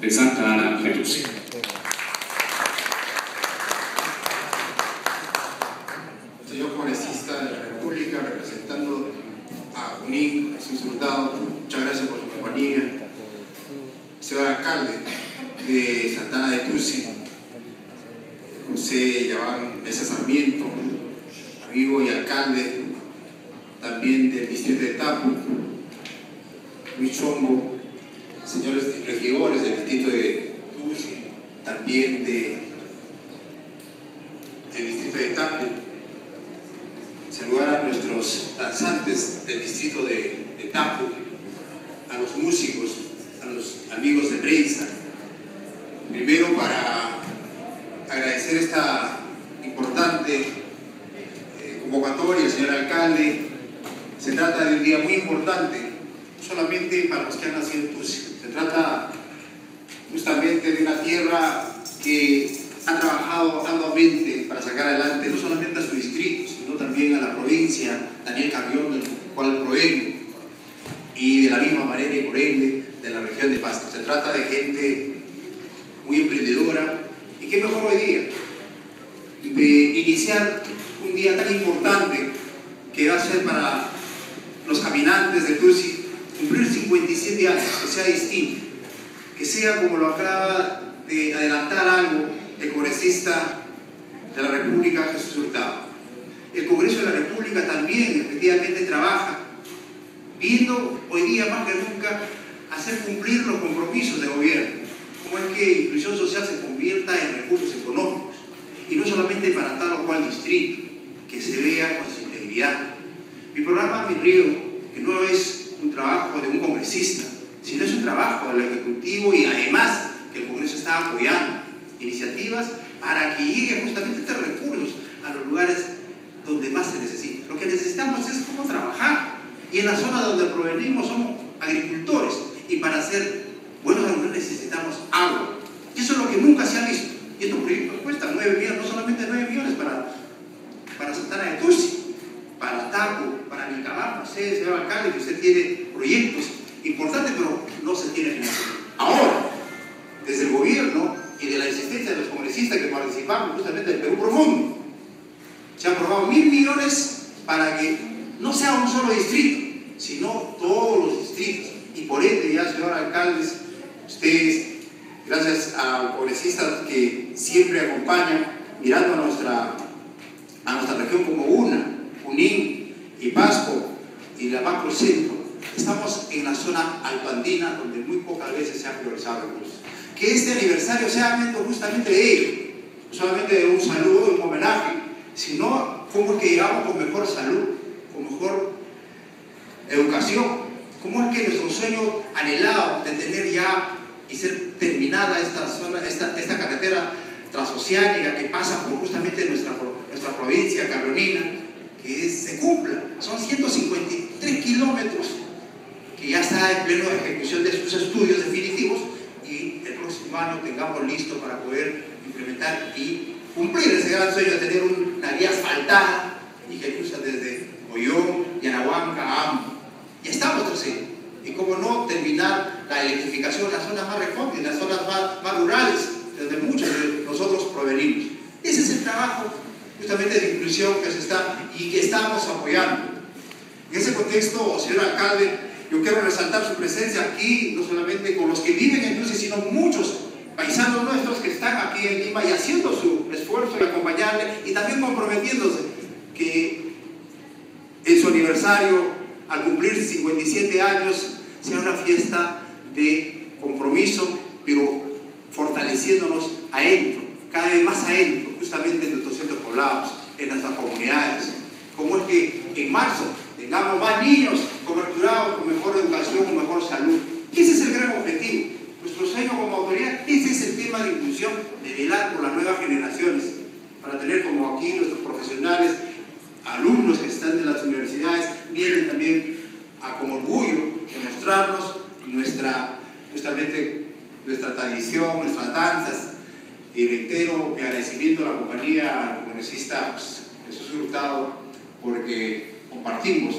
de Santa Ana de Tusi. Señor congresista de la República, representando a Junín, Jesús Hurtado, muchas gracias por su compañía. Señor alcalde de Santa Ana de Tusi, José Yaván Mesa Sarmiento, amigo y alcalde también del distrito de Tapu, Luis Chombo, señores regidores del distrito de Tusi, también del distrito de Tapu, saludar a nuestros danzantes del distrito de Tapu, a los músicos, a los amigos de prensa. Primero, para agradecer esta importante convocatoria, señor alcalde. Se trata de un día muy importante, no solamente para los que han nacido en Tusi. Se trata justamente de una tierra que ha trabajado arduamente para sacar adelante no solamente a su distrito, sino también a la provincia Daniel Carrión, del cual provengo, y de la misma manera y por ende de la región de Pasto. Se trata de gente muy emprendedora, y qué mejor hoy día de iniciar un día tan importante que va a ser para los caminantes de Tusi cumplir 57 años, que sea distinto, que sea como lo acaba de adelantar algo el congresista de la República, Jesús Hurtado. El Congreso de la República también efectivamente trabaja, viendo hoy día más que nunca hacer cumplir los compromisos de gobierno, como es que inclusión social se convierta en recursos económicos, y no solamente para tal o cual distrito, que se vea con su integridad. Mi programa Mi Río, que no es un trabajo de un congresista, sino es un trabajo del Ejecutivo, y además que el Congreso está apoyando iniciativas para que lleguen justamente estos recursos a los lugares donde más se necesita. Lo que necesitamos es cómo trabajar, y en la zona donde provenimos somos agricultores, y para ser buenos agricultores necesitamos agua, y eso es lo que nunca se ha visto. Y estos proyectos cuestan 9 millones, no solamente 9 millones para Santa Ana de Tusi, para Tapu, para Vilcabamba. Sé, señor alcalde, que usted tiene proyectos importantes, pero no se tiene financiación. Ahora, desde el gobierno y de la insistencia de los congresistas que participamos justamente del Perú Profundo, se han aprobado 1.000 millones para que no sea un solo distrito, sino todos los distritos. Y por ende, ya, señor alcaldes, ustedes, gracias a congresistas que siempre acompañan, mirando a nuestra región como una, Junín y Pasco y la Macro Centro, estamos en la zona altoandina donde muy pocas veces se han priorizado recursos. Que este aniversario sea justamente de ello, no solamente de un saludo, de un homenaje, sino cómo es que llegamos con mejor salud, con mejor educación, cómo es que nuestro sueño anhelado de tener ya y ser terminada esta carretera transoceánica que pasa por justamente nuestra provincia carronina, que se cumpla. Son 153 kilómetros que ya está en pleno ejecución de sus estudios definitivos, y el próximo año tengamos listo para poder implementar y cumplir ese gran sueño de tener una vía asfaltada y que cruza desde Ollón, Yanahuanca a Ambo. Ya estamos trocando. Y cómo no terminar la electrificación en las zonas más recónditas, en las zonas más rurales, donde muchos de nosotros provenimos. Ese es el trabajo justamente de inclusión que se está y que estamos apoyando. En ese contexto, señor alcalde, yo quiero resaltar su presencia aquí, no solamente con los que viven en Tusi, sino muchos paisanos nuestros que están aquí en Lima y haciendo su esfuerzo de acompañarle, y también comprometiéndose que en su aniversario, al cumplir 57 años, sea una fiesta de compromiso, pero fortaleciéndonos adentro, cada vez más adentro, justamente en nuestros centros poblados, en nuestras comunidades. Como es que en marzo tengamos más niños coberturados con mejor educación, con mejor salud. Ese es el gran objetivo. Nuestro sueño como autoridad, ese es el tema de inclusión, de velar por las nuevas generaciones, para tener como aquí nuestros profesionales, alumnos que están en las universidades, vienen también con orgullo de mostrarnos nuestra tradición, nuestras danzas. Y reitero mi agradecimiento a la compañía al congresista Jesús Hurtado, porque compartimos